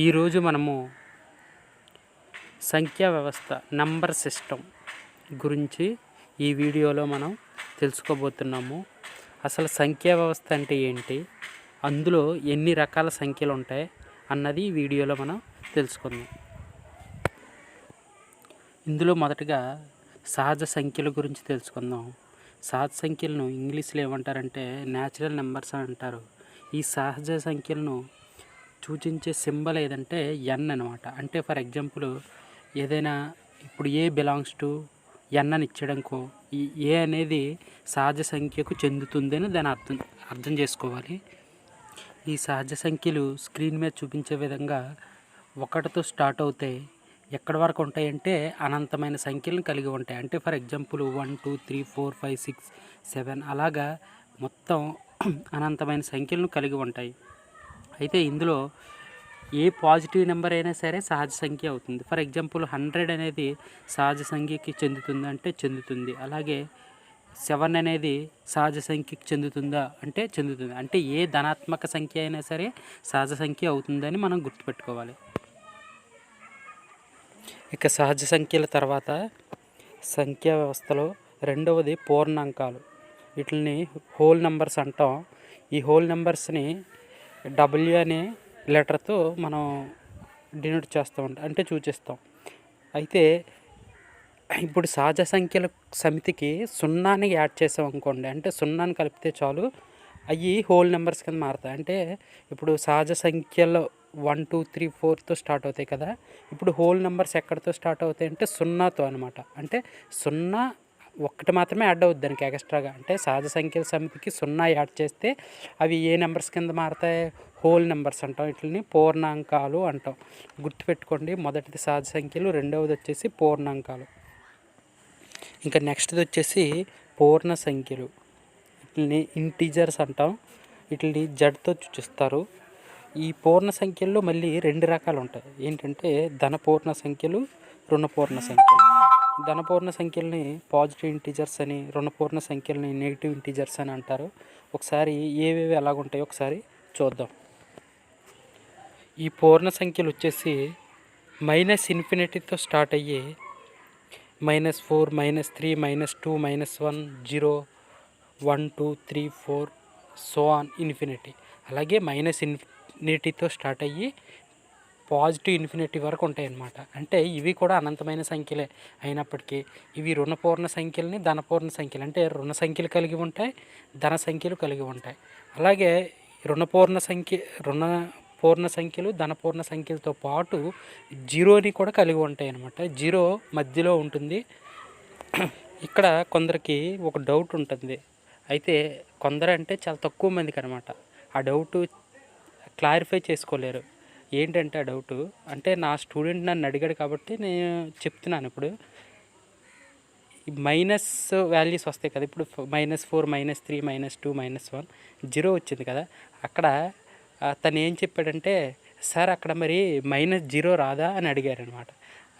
ఈరోజు మనము సంఖ్యా వ్యవస్థ నంబర్ సిస్టమ్ గురించి ఈ వీడియోలో మనం తెలుసుకోబోతున్నాము. అసలు సంఖ్యా వ్యవస్థ అంటే ఏంటి, అందులో ఎన్ని రకాల సంఖ్యలు ఉంటాయి అన్నది ఈ వీడియోలో మనం తెలుసుకుందాం. ఇందులో మొదటగా సహజ సంఖ్యల గురించి తెలుసుకుందాం. సహజ సంఖ్యలను ఇంగ్లీష్లో ఏమంటారంటే న్యాచురల్ నెంబర్స్ అని అంటారు. ఈ సహజ సంఖ్యలను సూచించే సింబల్ ఏదంటే ఎన్ అనమాట. అంటే ఫర్ ఎగ్జాంపుల్ ఏదైనా ఇప్పుడు ఏ బిలాంగ్స్ టు ఎన్ అని ఇచ్చడానికో ఈ ఏ అనేది సహజ సంఖ్యకు చెందుతుందని దాని అర్థం చేసుకోవాలి. ఈ సహజ సంఖ్యలు స్క్రీన్ మీద చూపించే విధంగా 1తో స్టార్ట్ అవుతాయి. ఎక్కడి వరకు ఉంటాయంటే అనంతమైన సంఖ్యలను కలిగి ఉంటాయి. అంటే ఫర్ ఎగ్జాంపుల్ 1 2 3 4 5 6 7 అలాగా మొత్తం అనంతమైన సంఖ్యలను కలిగి ఉంటాయి. అయితే ఇందులో ఏ పాజిటివ్ నెంబర్ అయినా సరే సహజ సంఖ్య అవుతుంది. ఫర్ ఎగ్జాంపుల్ 100 అనేది సహజ సంఖ్యకి చెందుతుందా అంటే చెందుతుంది. అలాగే 7 అనేది సహజ సంఖ్యకి చెందుతుందా అంటే చెందుతుంది. అంటే ఏ ధనాత్మక సంఖ్య అయినా సరే సహజ సంఖ్య అవుతుందని మనం గుర్తుపెట్టుకోవాలి. ఇక సహజ సంఖ్యల తర్వాత సంఖ్యా వ్యవస్థలో రెండవది పూర్ణాంకాలు. వీటిని హోల్ నెంబర్స్ అంటాం. ఈ హోల్ నెంబర్స్ని డబ్ల్యూ అనే లెటర్తో మనం డినోట్ చేస్తూ ఉంటాం, అంటే సూచిస్తాం. అయితే ఇప్పుడు సహజ సంఖ్యల సమితికి 0ని యాడ్ చేసాం అనుకోండి, అంటే 0ని కలిపితే చాలు అవి హోల్ నెంబర్స్ కింద మారుతాయి. అంటే ఇప్పుడు సహజ సంఖ్యలో 1 2 3 4తో స్టార్ట్ అవుతాయి కదా, ఇప్పుడు హోల్ నెంబర్స్ ఎక్కడితో స్టార్ట్ అవుతాయి అంటే 0తో అనమాట. అంటే 0 ఒక్కటి మాత్రమే యాడ్ అవుద్ది దానికి ఎక్స్ట్రాగా. అంటే సహజ సంఖ్యల సమితికి 0 యాడ్ చేస్తే అవి ఏ నెంబర్స్ కింద మారుతాయి, హోల్ నెంబర్స్ అంటాం. వీటిని పూర్ణాంకాలు అంటాం. గుర్తుపెట్టుకోండి, మొదటిది సహజ సంఖ్యలు, రెండవది వచ్చేసి పూర్ణాంకాలు. ఇంకా నెక్స్ట్ది వచ్చేసి పూర్ణ సంఖ్యలు. వీటిని ఇంటీజర్స్ అంటాం. వీటిని జడ్తో సూచిస్తారు. ఈ పూర్ణ సంఖ్యల్లో మళ్ళీ 2 రకాలు ఉంటాయి. ఏంటంటే ధనపూర్ణ సంఖ్యలు, రుణపూర్ణ సంఖ్యలు. ధనపూర్ణ సంఖ్యల్ని పాజిటివ్ ఇంటీజర్స్ అని, రుణపూర్ణ సంఖ్యల్ని నెగిటివ్ ఇంటీజర్స్ అని అంటారు. ఒకసారి ఏవేవి ఎలాగుంటాయో ఒకసారి చూద్దాం. ఈ పూర్ణ సంఖ్యలు వచ్చేసి -∞ స్టార్ట్ అయ్యి -4 -3 -2 -1 0 1 2 3 4 సో ఆన్ ఇన్ఫినిటీ. అలాగే -∞ స్టార్ట్ అయ్యి పాజిటివ్ ఇన్ఫినిటీ వరకు ఉంటాయి అన్నమాట. అంటే ఇవి కూడా అనంతమైన సంఖ్యలే అయినప్పటికీ ఇవి రుణపూర్ణ సంఖ్యలని, ధనపూర్ణ సంఖ్యలు అంటే రుణ సంఖ్యలు కలిగి ఉంటాయి, ధన సంఖ్యలు కలిగి ఉంటాయి. అలాగే రుణపూర్ణ సంఖ్యలు, ధనపూర్ణ సంఖ్యలతో పాటు 0ని కూడా కలిగి ఉంటాయి అన్నమాట. 0 మధ్యలో ఉంటుంది. ఇక్కడ కొందరికి ఒక డౌట్ ఉంటుంది. అయితే కొందరు అంటే చాలా తక్కువ మందికి అనమాట ఆ డౌట్ క్లారిఫై చేసుకోలేరు. ఏంటంటే ఆ డౌటు అంటే నా స్టూడెంట్ నన్ను అడిగాడు కాబట్టి నేను చెప్తున్నాను. ఇప్పుడు మైనస్ వాల్యూస్ వస్తాయి కదా, ఇప్పుడు -4 -3 -2 -1 0 వచ్చింది కదా, అక్కడ తను ఏం చెప్పాడంటే సార్ అక్కడ మరి -0 రాదా అని అడిగారు అనమాట.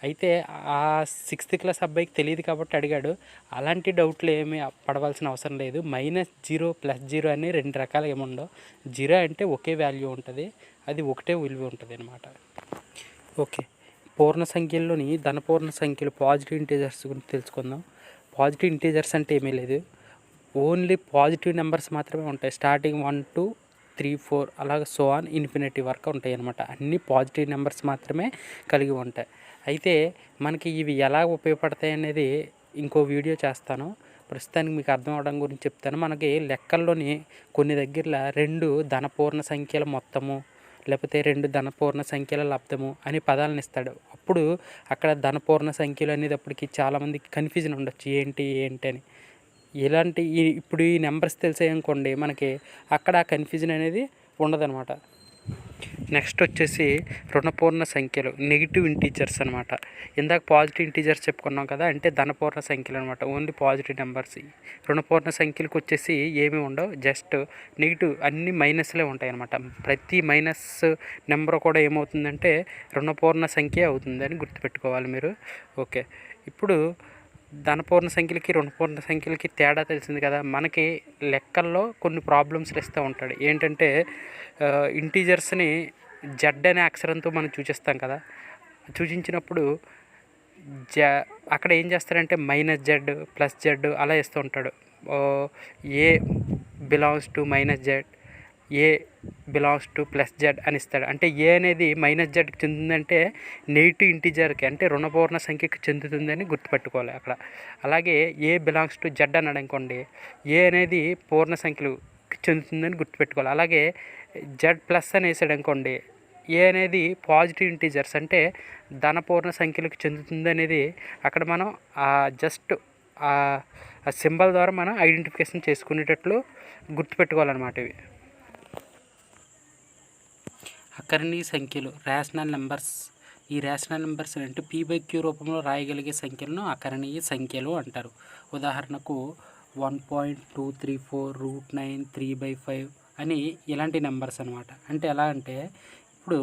అయితే ఆ 6th క్లాస్ అబ్బాయికి తెలియదు కాబట్టి అడిగాడు. అలాంటి డౌట్లు ఏమీ పడవలసిన అవసరం లేదు. -0 +0 అని 2 రకాలు ఏముండవు. 0 అంటే ఒకే వాల్యూ ఉంటుంది, అది ఒకటే విలువ ఉంటుంది అనమాట. ఓకే, పూర్ణ సంఖ్యల్లోని ధనపూర్ణ సంఖ్యలు పాజిటివ్ ఇంటీజర్స్ గురించి తెలుసుకుందాం. పాజిటివ్ ఇంటీజర్స్ అంటే ఏమీ లేదు, ఓన్లీ పాజిటివ్ నెంబర్స్ మాత్రమే ఉంటాయి. స్టార్టింగ్ 1 2 3 4 అలాగే సో ఆన్ ఇన్ఫినిటీ వరకు ఉంటాయి అన్నమాట. అన్ని పాజిటివ్ నెంబర్స్ మాత్రమే కలిగి ఉంటాయి. అయితే మనకి ఇవి ఎలా ఉపయోగపడతాయి అనేది ఇంకో వీడియో చేస్తాను. ప్రస్తుతానికి మీకు అర్థం అవడం గురించి చెప్తాను. మనకి లెక్కల్లోని కొన్ని దగ్గరలో 2 ధనపూర్ణ సంఖ్యల మొత్తము, లేకపోతే 2 ధనపూర్ణ సంఖ్యల లబ్ధము అని పదాలను ఇస్తాడు. అప్పుడు అక్కడ ధనపూర్ణ సంఖ్యలు అనేటప్పటికి చాలామందికి కన్ఫ్యూజన్ ఉండొచ్చు, ఏంటి అని. ఇలాంటి ఇప్పుడు ఈ నెంబర్స్ తెలిసాయనుకోండి మనకి అక్కడ ఆ కన్ఫ్యూజన్ అనేది ఉండదన్నమాట. నెక్స్ట్ వచ్చేసి రుణపూర్ణ సంఖ్యలు, నెగిటివ్ ఇంటీజర్స్ అనమాట. ఇందాక పాజిటివ్ ఇంటీజర్స్ చెప్పుకున్నాం కదా, అంటే ధనపూర్ణ సంఖ్యలు అనమాట, ఓన్లీ పాజిటివ్ నెంబర్స్. రుణపూర్ణ సంఖ్యలకు వచ్చేసి ఏమీ ఉండవు, జస్ట్ నెగిటివ్, అన్ని మైనస్లే ఉంటాయి అనమాట. ప్రతి మైనస్ నెంబర్ కూడా ఏమవుతుందంటే రుణపూర్ణ సంఖ్య అవుతుందని గుర్తుపెట్టుకోవాలి మీరు. ఓకే, ఇప్పుడు ధనపూర్ణ సంఖ్యలకి రుణపూర్ణ సంఖ్యలకి తేడా తెలిసింది కదా. మనకి లెక్కల్లో కొన్ని ప్రాబ్లమ్స్ ఇస్తూ ఉంటాడు. ఏంటంటే ఇంటీజర్స్ని జెడ్ అనే అక్షరంతో మనం సూచిస్తాం కదా. సూచించినప్పుడు అక్కడ ఏం చేస్తారంటే -z +z అలా ఇస్తూ ఉంటాడు. A belongs to -z, A belongs to +z అని ఇస్తాడు. అంటే ఏ అనేది -zకి చెందుతుందంటే నెగిటివ్ ఇంటిజర్కి అంటే రుణపూర్ణ సంఖ్యకి చెందుతుందని గుర్తుపెట్టుకోవాలి అక్కడ. అలాగే ఏ బిలాంగ్స్ టు z అన్నాడు అనుకోండి, ఏ అనేది పూర్ణ సంఖ్యలకు చెందుతుందని గుర్తుపెట్టుకోవాలి. అలాగే z+ అని వేసాడు అనుకోండి, ఏ అనేది పాజిటివ్ ఇంటిజర్స్ అంటే ధనపూర్ణ సంఖ్యలకు చెందుతుంది అనేది అక్కడ మనం జస్ట్ ఆ సింబల్ ద్వారా మనం ఐడెంటిఫికేషన్ చేసుకునేటట్లు గుర్తుపెట్టుకోవాలన్నమాట. ఇవి అకర్ణీయ సంఖ్యలు, రేషనల్ నెంబర్స్. ఈ రేషనల్ నెంబర్స్ అంటే p/q రూపంలో రాయగలిగే సంఖ్యలను అకర్ణీయ సంఖ్యలు అంటారు. ఉదాహరణకు 1.234 √9 3/5 అని ఇలాంటి నెంబర్స్ అనమాట. అంటే ఎలా అంటే ఇప్పుడు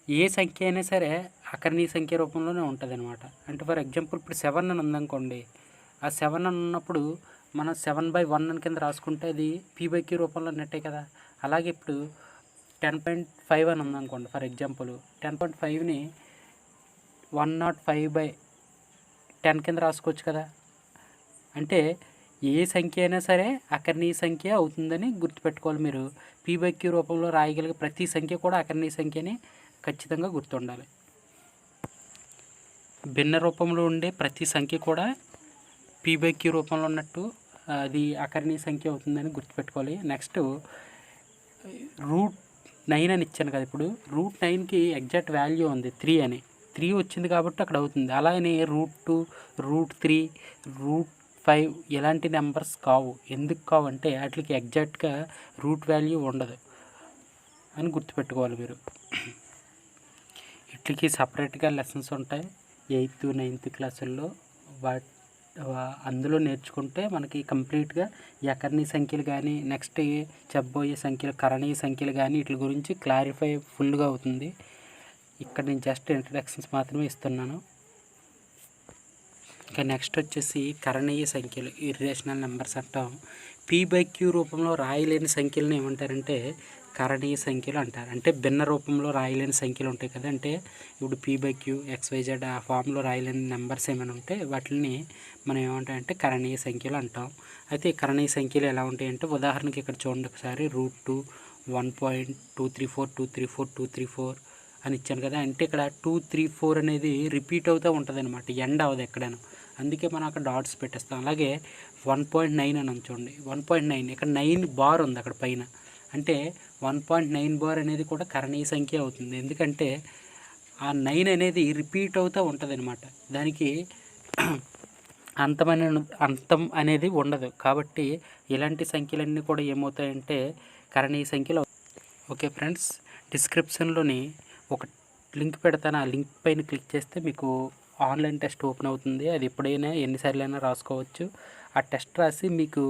ఏ సంఖ్య అయినా సరే అకర్ణీయ సంఖ్య రూపంలోనే ఉంటుంది అనమాట. అంటే ఫర్ ఎగ్జాంపుల్ ఇప్పుడు 7 అని ఉందనుకోండి, ఆ 7 అని ఉన్నప్పుడు మనం 7/1 అని కింద రాసుకుంటే అది p/q రూపంలో ఉన్నట్టే కదా. అలాగే ఇప్పుడు 10.5 అని ఉందనుకోండి, ఫర్ ఎగ్జాంపుల్ 10.5ని 105/10 కింద రాసుకోవచ్చు కదా. అంటే ఏ సంఖ్య అయినా సరే అకర్ణీయ సంఖ్య అవుతుందని గుర్తుపెట్టుకోవాలి మీరు. p/q రూపంలో రాయగలిగే ప్రతి సంఖ్య కూడా అకర్ణీయ సంఖ్యని ఖచ్చితంగా గుర్తుండాలి. భిన్న రూపంలో ఉండే ప్రతి సంఖ్య కూడా p/q రూపంలో ఉన్నట్టు అది అకర్ణీయ సంఖ్య అవుతుందని గుర్తుపెట్టుకోవాలి. నెక్స్ట్ √9 అని ఇచ్చాను కదా. ఇప్పుడు √9కి ఎగ్జాక్ట్ వాల్యూ ఉంది 3 అని, 3 వచ్చింది కాబట్టి అక్కడ అవుతుంది. అలానే √2, √3, √5 ఇలాంటి నెంబర్స్ కావు. ఎందుకు కావు అంటే వాటికి ఎగ్జాక్ట్గా రూట్ వాల్యూ ఉండదు అని గుర్తుపెట్టుకోవాలి మీరు. వీటికి సపరేట్గా లెసన్స్ ఉంటాయి 8th, 9th క్లాసుల్లో. అందులో నేర్చుకుంటే మనకి కంప్లీట్గా ఈ అకర్ణీయ సంఖ్యలు కానీ నెక్స్ట్ చెప్పబోయే సంఖ్యలు కరణీయ సంఖ్యలు కానీ వీటి గురించి క్లారిఫై ఫుల్గా అవుతుంది. ఇక్కడ నేను జస్ట్ ఇంట్రడక్షన్స్ మాత్రమే ఇస్తున్నాను. ఇంకా నెక్స్ట్ వచ్చేసి కరణీయ సంఖ్యలు, ఇర్రేషనల్ నెంబర్స్ అంటాం. p/q రూపంలో రాయలేని సంఖ్యలను ఏమంటారంటే కరణీయ సంఖ్యలు అంటారు. అంటే భిన్న రూపంలో రాయలేని సంఖ్యలు ఉంటాయి కదా. అంటే ఇప్పుడు p/q XYZ ఆ ఫామ్లో రాయలేని నెంబర్స్ ఏమైనా ఉంటే వాటిని మనం ఏమంటామంటే కరణీయ సంఖ్యలు అంటాం. అయితే ఈ కరణీయ సంఖ్యలు ఎలా ఉంటాయంటే ఉదాహరణకి ఇక్కడ చూడండి ఒకసారి √2, 1.234 అని ఇచ్చాను కదా. అంటే ఇక్కడ 234 అనేది రిపీట్ అవుతూ ఉంటుంది అనమాట, ఎండ్ అవ్వదు ఎక్కడైనా, అందుకే మనం అక్కడ డాట్స్ పెట్టేస్తాం. అలాగే 1.9 అని చూడండి, 1.9 ఇక్కడ 9 బార్ ఉంది అక్కడ పైన, అంటే 1.9 బార్ అనేది కూడా కరణీయ సంఖ్య అవుతుంది. ఎందుకంటే ఆ 9 అనేది రిపీట్ అవుతూ ఉంటుంది అనమాట, దానికి అంతం అనేది ఉండదు. కాబట్టి ఇలాంటి సంఖ్యలన్నీ కూడా ఏమవుతాయంటే కరణీయ సంఖ్యలు. ఓకే ఫ్రెండ్స్, డిస్క్రిప్షన్లోని ఒక లింక్ పెడతాను, ఆ లింక్ పైన క్లిక్ చేస్తే మీకు ఆన్లైన్ టెస్ట్ ఓపెన్ అవుతుంది. అది ఎప్పుడైనా ఎన్నిసార్లైనా రాసుకోవచ్చు. ఆ టెస్ట్ రాసి మీకు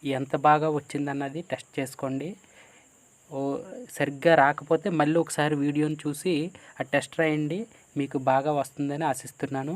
ఎంత బాగా వచ్చిందన్నది టెస్ట్ చేసుకోండి. సరిగ్గా రాకపోతే మళ్ళీ ఒకసారి వీడియోని చూసి ఆ టెస్ట్ రాయండి, మీకు బాగా వస్తుందని ఆశిస్తున్నాను.